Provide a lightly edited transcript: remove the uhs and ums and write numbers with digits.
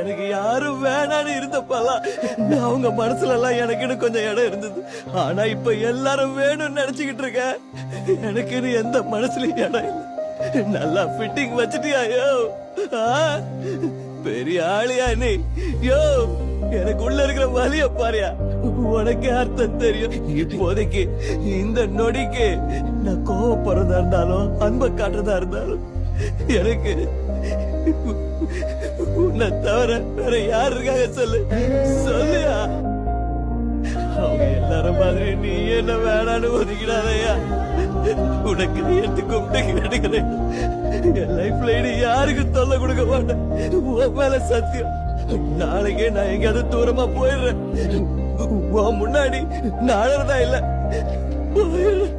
எனக்கு யாரும் வேணான்னு இருந்தப்பெல்லாம் அவங்க மனசுல எல்லாம் எனக்குன்னு கொஞ்சம் இடம் இருந்தது. ஆனா இப்ப எல்லாரும் வேணும்னு நினைச்சுக்கிட்டு இருக்க. எனக்குன்னு எந்த மனசுலயும் இடம் இல்லை. நல்லா ஃபிட்டிங் வச்சிட்டியா யோ? பெரிய ஆளியா நீ யோ? எனக்கு உள்ள இருக்கிற வலிய பாரியா, உனக்கு அர்த்தம் தெரியும். இப்போதைக்கு இந்த நொடிக்கு நான் கோவப்படுறதா இருந்தாலும் அன்பை காட்டுறதா இருந்தாலும் எனக்கு உன்னை தவிர வேற யாரு இருக்காங்க சொல்லு, சொல்லியா? அவங்க எல்லாரும் மாதிரி நீ என்ன வேணான்னு ஒதுக்கிடாதையா. உனக்கு நீ எடுத்து கும்பிட்டு கிடைக்கிறேன். என் லைஃப்ல இனி யாருக்கும் தொல்லை கொடுக்க மாட்டேன். உன் மேல சத்தியம். நாளைக்கே நான் எங்கேயாவது தூரமா போயிடுறேன். உன் முன்னாடி நாளறதா இல்ல போயிடுறேன்.